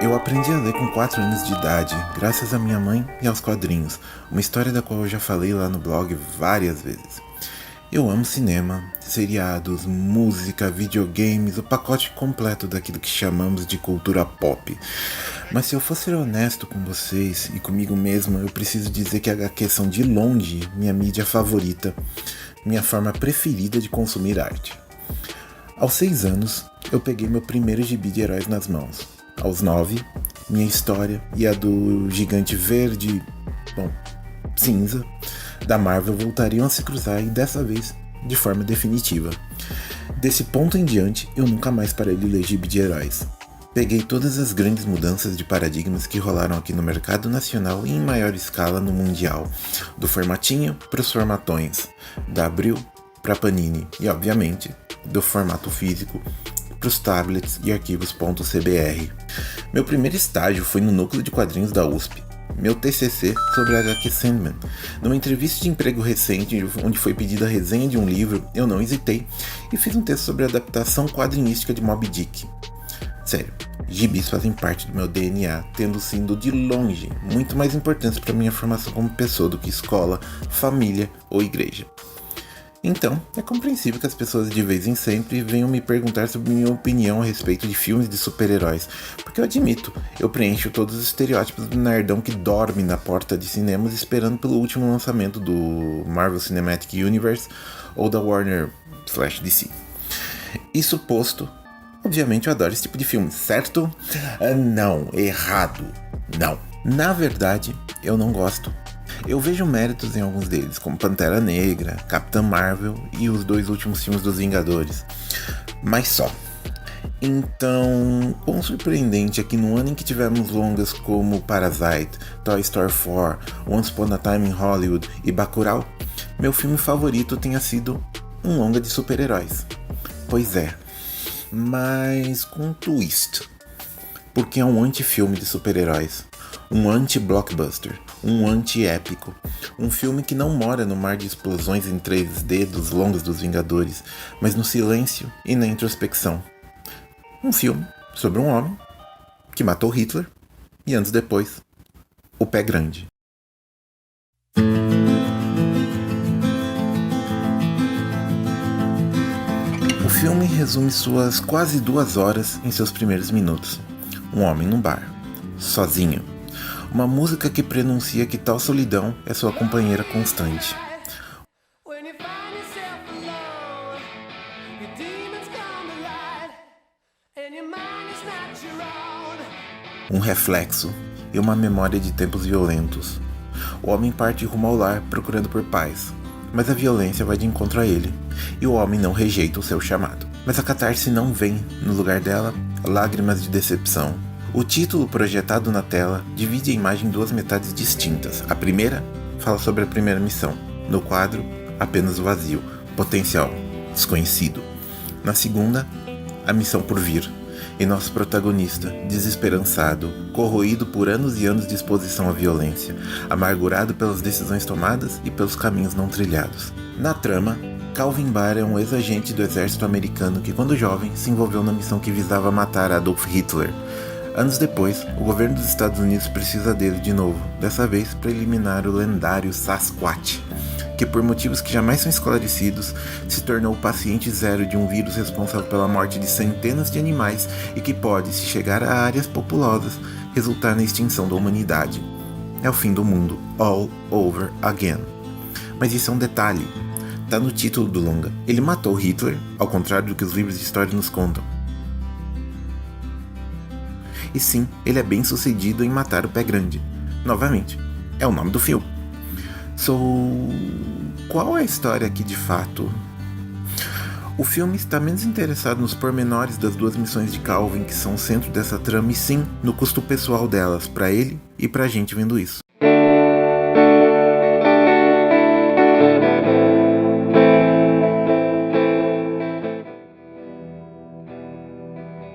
Eu aprendi a ler com 4 anos de idade, graças à minha mãe e aos quadrinhos, uma história da qual eu já falei lá no blog várias vezes. Eu amo cinema, seriados, música, videogames, o pacote completo daquilo que chamamos de cultura pop. Mas se eu for ser honesto com vocês e comigo mesmo, eu preciso dizer que HQ são de longe minha mídia favorita, minha forma preferida de consumir arte. Aos 6 anos, eu peguei meu primeiro gibi de heróis nas mãos. Aos 9, minha história e a do gigante verde, cinza, da Marvel voltariam a se cruzar e dessa vez de forma definitiva. Desse ponto em diante, eu nunca mais parei de ler gibi de heróis. Peguei todas as grandes mudanças de paradigmas que rolaram aqui no mercado nacional e em maior escala no mundial, do formatinho para os formatões, da Abril para Panini e, obviamente, do formato físico para os tablets e arquivos .cbr. Meu primeiro estágio foi no núcleo de quadrinhos da USP. Meu TCC sobre a HQ Sandman. Numa entrevista de emprego recente, onde foi pedida a resenha de um livro, eu não hesitei e fiz um texto sobre a adaptação quadrinística de Moby Dick. Sério, gibis fazem parte do meu DNA, tendo sido de longe muito mais importantes para minha formação como pessoa do que escola, família ou igreja. Então, é compreensível que as pessoas de vez em sempre venham me perguntar sobre minha opinião a respeito de filmes de super-heróis, porque eu admito, eu preencho todos os estereótipos do nerdão que dorme na porta de cinemas esperando pelo último lançamento do Marvel Cinematic Universe ou da Warner /DC. Isso posto, obviamente eu adoro esse tipo de filme, certo? Não, errado, não. Na verdade, eu não gosto. Eu vejo méritos em alguns deles, como Pantera Negra, Capitã Marvel e os 2 últimos filmes dos Vingadores. Mas só. Então, quão surpreendente é que no ano em que tivemos longas como Parasite, Toy Story 4, Once Upon a Time in Hollywood e Bacurau, meu filme favorito tenha sido um longa de super-heróis. Pois é, mas com um twist. Porque é um anti-filme de super-heróis, um anti-blockbuster, um anti-épico, um filme que não mora no mar de explosões em 3D dos longas dos Vingadores, mas no silêncio e na introspecção. Um filme sobre um homem que matou Hitler e anos depois, o Pé Grande. O filme resume suas quase 2 horas em seus primeiros minutos. Um homem num bar, sozinho. Uma música que prenuncia que tal solidão é sua companheira constante. Um reflexo e uma memória de tempos violentos. O homem parte rumo ao lar procurando por paz, mas a violência vai de encontro a ele, e o homem não rejeita o seu chamado. Mas a catarse não vem, no lugar dela, lágrimas de decepção. O título projetado na tela divide a imagem em 2 metades distintas. A primeira fala sobre a primeira missão. No quadro, apenas o vazio, potencial, desconhecido. Na segunda, a missão por vir. E nosso protagonista, desesperançado, corroído por anos e anos de exposição à violência, amargurado pelas decisões tomadas e pelos caminhos não trilhados. Na trama, Calvin Barr é um ex-agente do exército americano que, quando jovem, se envolveu na missão que visava matar Adolf Hitler. Anos depois, o governo dos Estados Unidos precisa dele de novo, dessa vez para eliminar o lendário Sasquatch, que por motivos que jamais são esclarecidos, se tornou o paciente zero de um vírus responsável pela morte de centenas de animais e que pode, se chegar a áreas populosas, resultar na extinção da humanidade. É o fim do mundo, all over again. Mas isso é um detalhe. Tá no título do longa. Ele matou Hitler, ao contrário do que os livros de história nos contam. E sim, ele é bem sucedido em matar o Pé Grande. Novamente, é o nome do filme. Qual é a história aqui de fato? O filme está menos interessado nos pormenores das 2 missões de Calvin, que são o centro dessa trama, e sim no custo pessoal delas, para ele e pra gente vendo isso.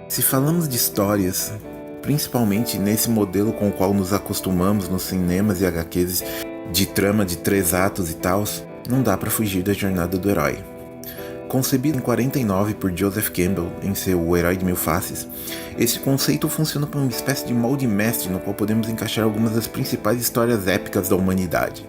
Se falamos de histórias, principalmente nesse modelo com o qual nos acostumamos nos cinemas e HQs de trama de 3 atos e tals, não dá pra fugir da jornada do herói. Concebido em 49 por Joseph Campbell em seu O Herói de Mil Faces, esse conceito funciona como uma espécie de molde mestre no qual podemos encaixar algumas das principais histórias épicas da humanidade.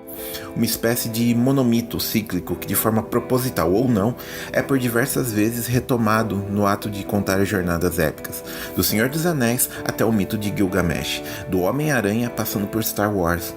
Uma espécie de monomito cíclico que, de forma proposital ou não, é por diversas vezes retomado no ato de contar as jornadas épicas, do Senhor dos Anéis até o mito de Gilgamesh, do Homem-Aranha passando por Star Wars.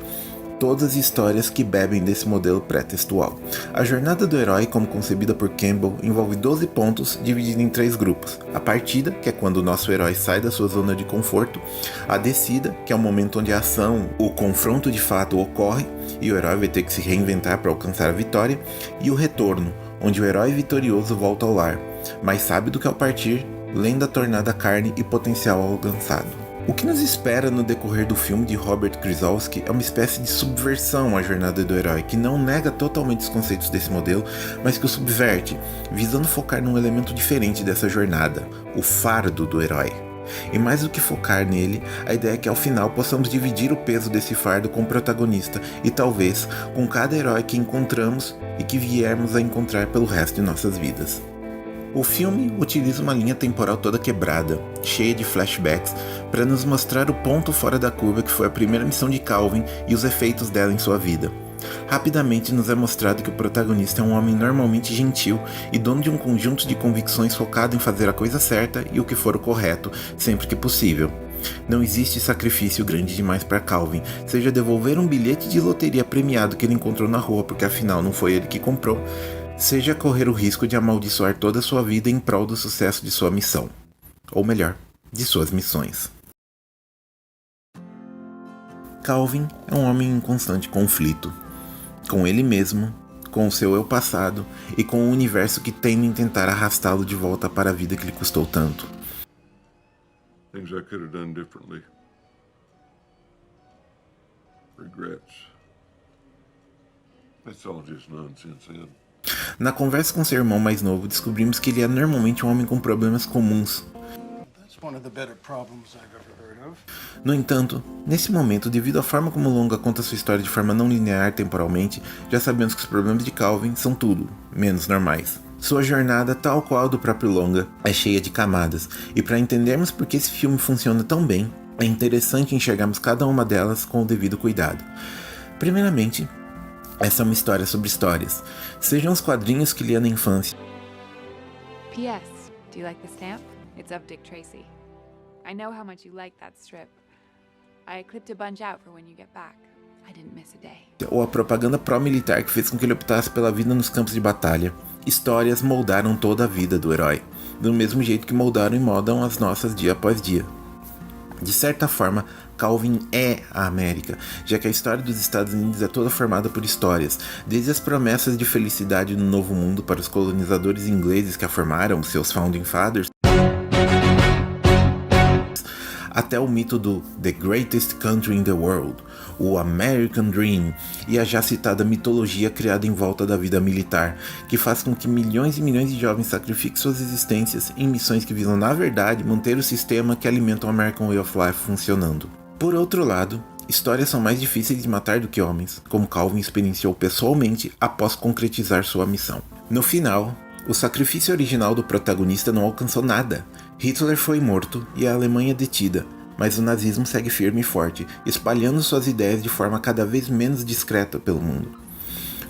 Todas histórias que bebem desse modelo pré-textual. A jornada do herói, como concebida por Campbell, envolve 12 pontos divididos em 3 grupos. A partida, que é quando o nosso herói sai da sua zona de conforto. A descida, que é o momento onde a ação, o confronto de fato ocorre e o herói vai ter que se reinventar para alcançar a vitória. E o retorno, onde o herói vitorioso volta ao lar, mas sabe do que ao partir, lenda tornada carne e potencial alcançado. O que nos espera no decorrer do filme de Robert Kieslowski é uma espécie de subversão à jornada do herói, que não nega totalmente os conceitos desse modelo, mas que o subverte, visando focar num elemento diferente dessa jornada, o fardo do herói. E mais do que focar nele, a ideia é que ao final possamos dividir o peso desse fardo com o protagonista e talvez com cada herói que encontramos e que viermos a encontrar pelo resto de nossas vidas. O filme utiliza uma linha temporal toda quebrada, cheia de flashbacks, para nos mostrar o ponto fora da curva que foi a primeira missão de Calvin e os efeitos dela em sua vida. Rapidamente nos é mostrado que o protagonista é um homem normalmente gentil e dono de um conjunto de convicções focado em fazer a coisa certa e o que for o correto, sempre que possível. Não existe sacrifício grande demais para Calvin, seja devolver um bilhete de loteria premiado que ele encontrou na rua porque afinal não foi ele que comprou, seja correr o risco de amaldiçoar toda a sua vida em prol do sucesso de sua missão. Ou melhor, de suas missões. Calvin é um homem em constante conflito. Com ele mesmo, com o seu eu passado e com o universo que teme em tentar arrastá-lo de volta para a vida que lhe custou tanto. Things I could have done differently. Regrets. That's all just nonsense, Ed. Na conversa com seu irmão mais novo, descobrimos que ele é normalmente um homem com problemas comuns. No entanto, nesse momento, devido à forma como Longa conta sua história de forma não linear temporalmente, já sabemos que os problemas de Calvin são tudo, menos normais. Sua jornada, tal qual a do próprio Longa, é cheia de camadas, e para entendermos por que esse filme funciona tão bem, é interessante enxergarmos cada uma delas com o devido cuidado. Primeiramente, essa é uma história sobre histórias, sejam os quadrinhos que lia na infância. P.S. Do you like the stamp? It's of Dick Tracy. I know how much you like that strip. I clipped a bunch out for when you get back. I didn't miss a day. Ou a propaganda pró-militar que fez com que ele optasse pela vida nos campos de batalha. Histórias moldaram toda a vida do herói, do mesmo jeito que moldaram e moldam as nossas dia após dia. De certa forma, Calvin é a América, já que a história dos Estados Unidos é toda formada por histórias, desde as promessas de felicidade no Novo Mundo para os colonizadores ingleses que a formaram, seus Founding Fathers, até o mito do The Greatest Country in the World, o American Dream, e a já citada mitologia criada em volta da vida militar, que faz com que milhões e milhões de jovens sacrifiquem suas existências em missões que visam, na verdade, manter o sistema que alimenta o American Way of Life funcionando. Por outro lado, histórias são mais difíceis de matar do que homens, como Calvin experienciou pessoalmente após concretizar sua missão. No final, o sacrifício original do protagonista não alcançou nada. Hitler foi morto e a Alemanha detida, mas o nazismo segue firme e forte, espalhando suas ideias de forma cada vez menos discreta pelo mundo.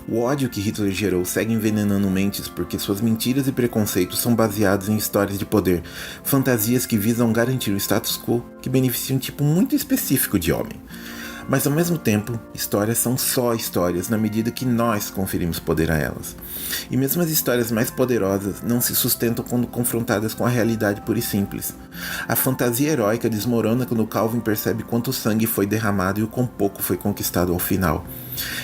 O ódio que Hitler gerou segue envenenando mentes porque suas mentiras e preconceitos são baseados em histórias de poder, fantasias que visam garantir o status quo que beneficia um tipo muito específico de homem. Mas ao mesmo tempo, histórias são só histórias na medida que nós conferimos poder a elas. E mesmo as histórias mais poderosas não se sustentam quando confrontadas com a realidade pura e simples. A fantasia heróica desmorona quando Calvin percebe quanto sangue foi derramado e o quão pouco foi conquistado ao final.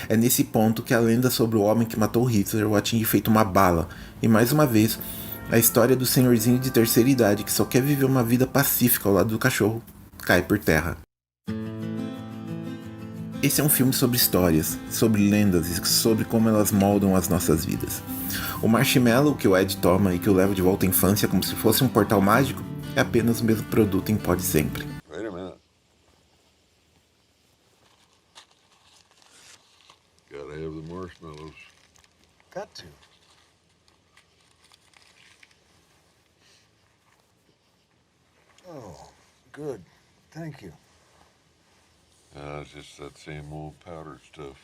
É nesse ponto que a lenda sobre o homem que matou Hitler o atinge feito uma bala, e mais uma vez, a história do senhorzinho de terceira idade que só quer viver uma vida pacífica ao lado do cachorro cai por terra. Esse é um filme sobre histórias, sobre lendas e sobre como elas moldam as nossas vidas. O marshmallow que o Ed toma e que o leva de volta à infância como se fosse um portal mágico é apenas o mesmo produto em pó de sempre. Wait a minute. Gotta have the marshmallows. Got to. Oh, good. Thank you. It's just that same old powder stuff.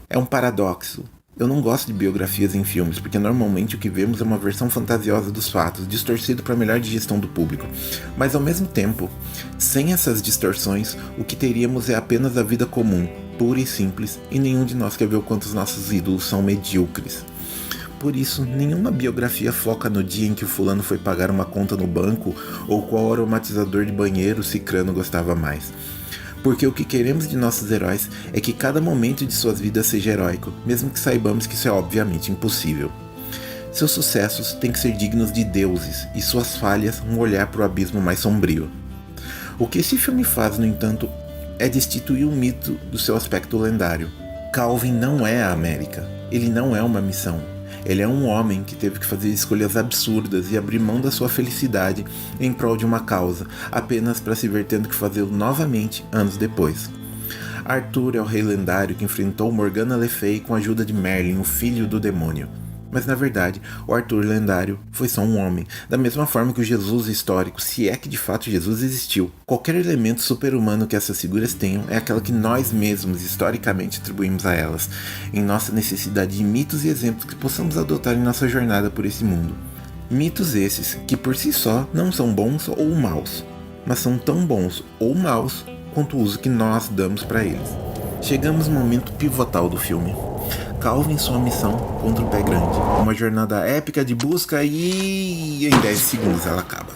É um paradoxo. Eu não gosto de biografias em filmes, porque normalmente o que vemos é uma versão fantasiosa dos fatos, distorcido para melhor digestão do público. Mas ao mesmo tempo, sem essas distorções, o que teríamos é apenas a vida comum, pura e simples, e nenhum de nós quer ver o quanto os nossos ídolos são medíocres. Por isso, nenhuma biografia foca no dia em que o fulano foi pagar uma conta no banco ou qual aromatizador de banheiro o cicrano gostava mais. Porque o que queremos de nossos heróis é que cada momento de suas vidas seja heróico, mesmo que saibamos que isso é obviamente impossível. Seus sucessos têm que ser dignos de deuses e suas falhas um olhar para o abismo mais sombrio. O que esse filme faz, no entanto, é destituir o mito do seu aspecto lendário. Calvin não é a América, ele não é uma missão. Ele é um homem que teve que fazer escolhas absurdas e abrir mão da sua felicidade em prol de uma causa, apenas para se ver tendo que fazê-lo novamente anos depois. Arthur é o rei lendário que enfrentou Morgana Le Fay com a ajuda de Merlin, o filho do demônio. Mas na verdade, o Arthur lendário foi só um homem, da mesma forma que o Jesus histórico, se é que de fato Jesus existiu. Qualquer elemento super-humano que essas figuras tenham é aquela que nós mesmos historicamente atribuímos a elas, em nossa necessidade de mitos e exemplos que possamos adotar em nossa jornada por esse mundo. Mitos esses que por si só não são bons ou maus, mas são tão bons ou maus quanto o uso que nós damos para eles. Chegamos no momento pivotal do filme. Calvin sua missão contra o Pé Grande. Uma jornada épica de busca e em 10 segundos ela acaba.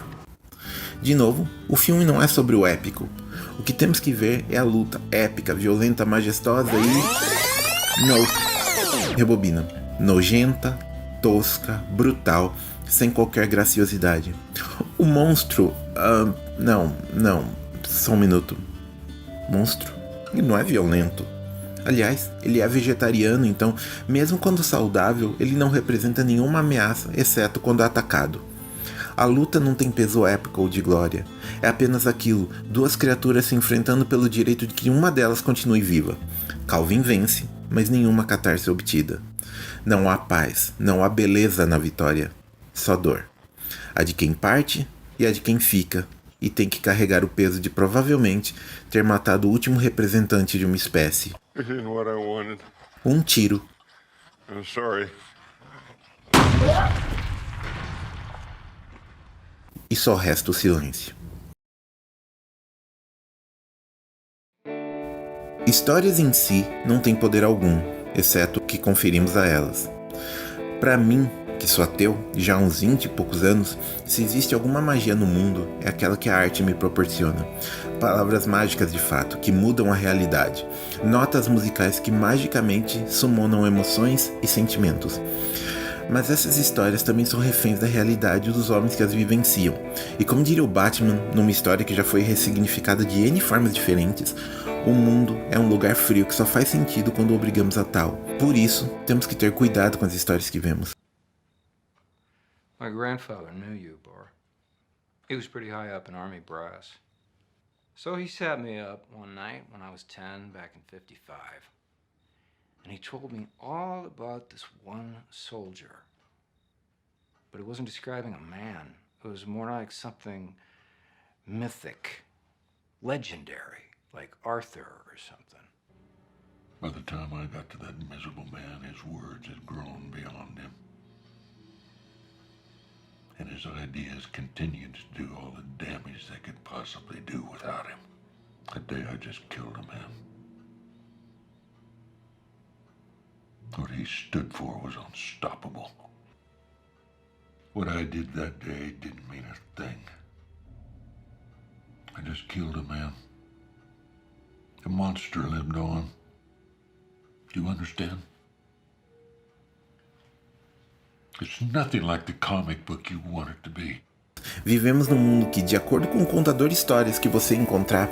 De novo, o filme não é sobre o épico. O que temos que ver é a luta épica, violenta, majestosa e... Não. Rebobina. Nojenta, tosca, brutal, sem qualquer graciosidade. O monstro... Não. Só um minuto. Monstro? Ele não é violento. Aliás, ele é vegetariano, então, mesmo quando saudável, ele não representa nenhuma ameaça, exceto quando é atacado. A luta não tem peso épico ou de glória. É apenas aquilo, duas criaturas se enfrentando pelo direito de que uma delas continue viva. Calvin vence, mas nenhuma catarse obtida. Não há paz, não há beleza na vitória. Só dor. A de quem parte e a de quem fica, e tem que carregar o peso de provavelmente ter matado o último representante de uma espécie. It isn't what I wanted. Um tiro. I'm sorry. E só resta o silêncio. Histórias em si não têm poder algum, exceto o que conferimos a elas. Para mim, que sou ateu, já há uns 20 e poucos anos, se existe alguma magia no mundo, é aquela que a arte me proporciona. Palavras mágicas de fato, que mudam a realidade. Notas musicais que magicamente summonam emoções e sentimentos. Mas essas histórias também são reféns da realidade dos homens que as vivenciam. E como diria o Batman, numa história que já foi ressignificada de N formas diferentes, o mundo é um lugar frio que só faz sentido quando o obrigamos a tal. Por isso, temos que ter cuidado com as histórias que vemos. My grandfather knew you, Bar. He was pretty high up in Army brass. So he sat me up one night when I was 10, back in 55. And he told me all about this one soldier. But it wasn't describing a man. It was more like something mythic, legendary, like Arthur or something. By the time I got to that miserable man, his words had grown beyond him. And his ideas continued to do all the damage they could possibly do without him. That day I just killed a man. What he stood for was unstoppable. What I did that day didn't mean a thing. I just killed a man. The monster lived on. Do you understand? It's nothing like the comic book you want it to be. Vivemos num mundo que, de acordo com o contador de histórias que você encontrar,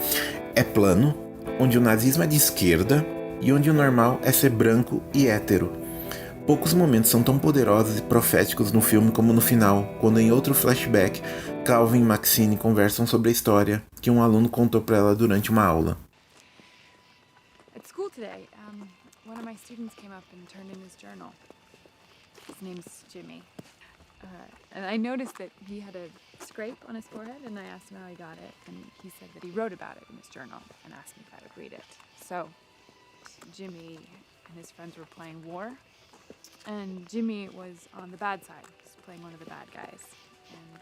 é plano, onde o nazismo é de esquerda e onde o normal é ser branco e hétero. Poucos momentos são tão poderosos e proféticos no filme como no final, quando em outro flashback, Calvin e Maxine conversam sobre a história que um aluno contou para ela durante uma aula. At school today, one of my students came up and turned in his journal. His name's Jimmy. And I noticed that he had a scrape on his forehead, and I asked him how he got it, and he said that he wrote about it in his journal and asked me if I would read it. So Jimmy and his friends were playing war, and Jimmy was on the bad side. He was playing one of the bad guys, and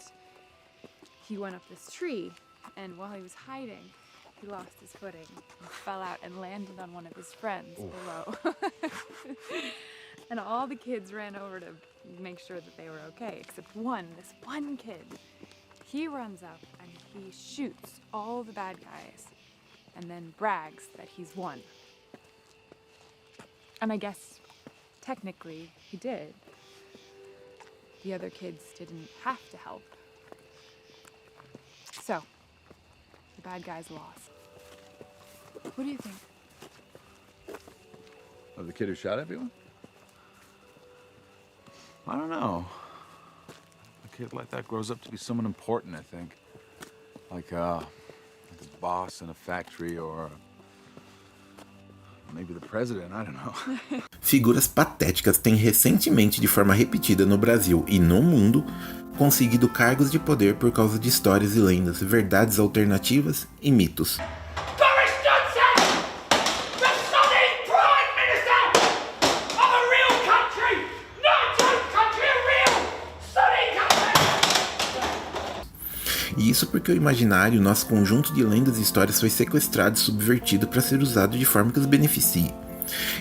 he went up this tree, and while he was hiding, he lost his footing and fell out and landed on one of his friends below. And all the kids ran over to make sure that they were okay, except this one kid. He runs up and he shoots all the bad guys and then brags that he's won. And I guess technically he did. The other kids didn't have to help. So, the bad guys lost. What do you think? Of the kid who shot everyone? I don't know. A kid like that grows up to be someone important, I think. Like a boss in a factory or maybe the president, I don't know. Figuras patéticas têm recentemente, de forma repetida no Brasil e no mundo, conseguido cargos de poder por causa de histórias e lendas, verdades alternativas e mitos. Boris Johnson! The Sunday Prime Minister of a real country! Not a joke country, a real sunny country! E isso porque o imaginário, nosso conjunto de lendas e histórias, foi sequestrado e subvertido para ser usado de forma que os beneficie.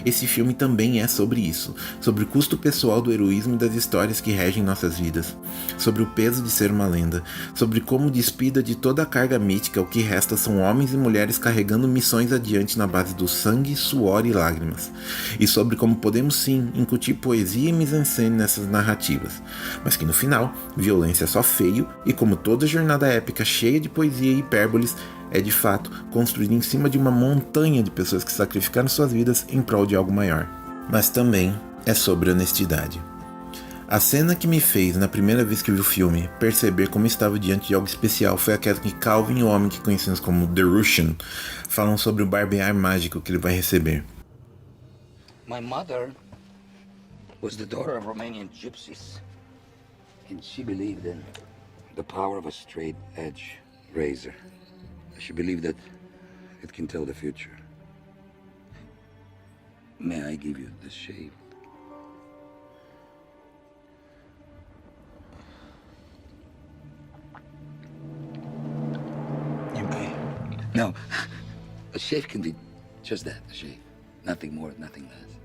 Esse filme também é sobre isso, sobre o custo pessoal do heroísmo e das histórias que regem nossas vidas, sobre o peso de ser uma lenda, sobre como, despida de toda a carga mítica, o que resta são homens e mulheres carregando missões adiante na base do sangue, suor e lágrimas, e sobre como podemos sim incutir poesia e mise-en-scène nessas narrativas, mas que no final, violência é só feio, e como toda jornada épica cheia de poesia e hipérboles, é de fato construída em cima de uma montanha de pessoas que sacrificaram suas vidas em prol de algo maior. Mas também é sobre honestidade. A cena que me fez, na primeira vez que vi o filme, perceber como estava diante de algo especial foi aquela que Calvin e o homem que conhecemos como The Russian falam sobre o barbear mágico que ele vai receber. My mother was the daughter of Romanian gypsies, and she believed in the power of a straight-edge razor. She believed that it can tell the future. May I give you this shave? You may. No, a shave can be just that, a shave. Nothing more, nothing less.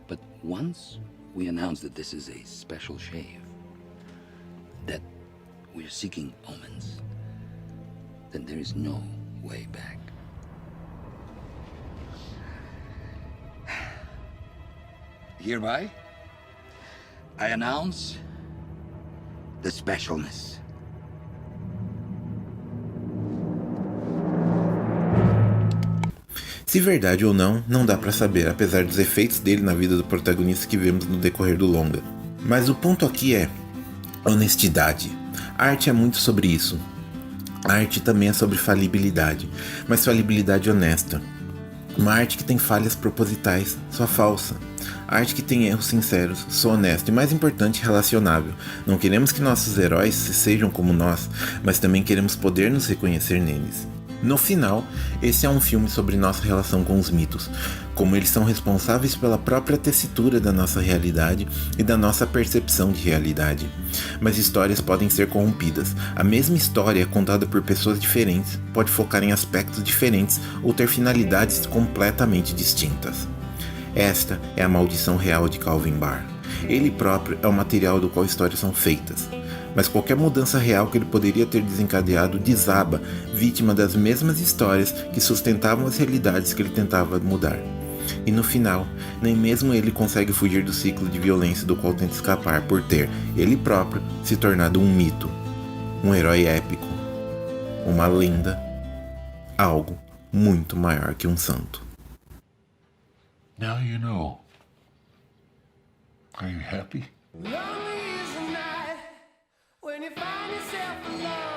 But once we announce that this is a special shave, that we're seeking omens, then there is no way back. Hereby, I announce the specialness. Se verdade ou não, não dá pra saber, apesar dos efeitos dele na vida do protagonista que vemos no decorrer do longa. Mas o ponto aqui é honestidade. A arte é muito sobre isso. A arte também é sobre falibilidade, mas falibilidade honesta. Uma arte que tem falhas propositais, só falsa. A arte que tem erros sinceros, só honesta e, mais importante, relacionável. Não queremos que nossos heróis sejam como nós, mas também queremos poder nos reconhecer neles. No final, esse é um filme sobre nossa relação com os mitos, como eles são responsáveis pela própria tessitura da nossa realidade e da nossa percepção de realidade. Mas histórias podem ser corrompidas. A mesma história, contada por pessoas diferentes, pode focar em aspectos diferentes ou ter finalidades completamente distintas. Esta é a maldição real de Calvin Barr. Ele próprio é o material do qual histórias são feitas. Mas qualquer mudança real que ele poderia ter desencadeado desaba, vítima das mesmas histórias que sustentavam as realidades que ele tentava mudar. E no final, nem mesmo ele consegue fugir do ciclo de violência do qual tenta escapar por ter, ele próprio, se tornado um mito, um herói épico, uma lenda, algo muito maior que um santo. Now you know. Are you happy? Lonely is the night when you find yourself alone.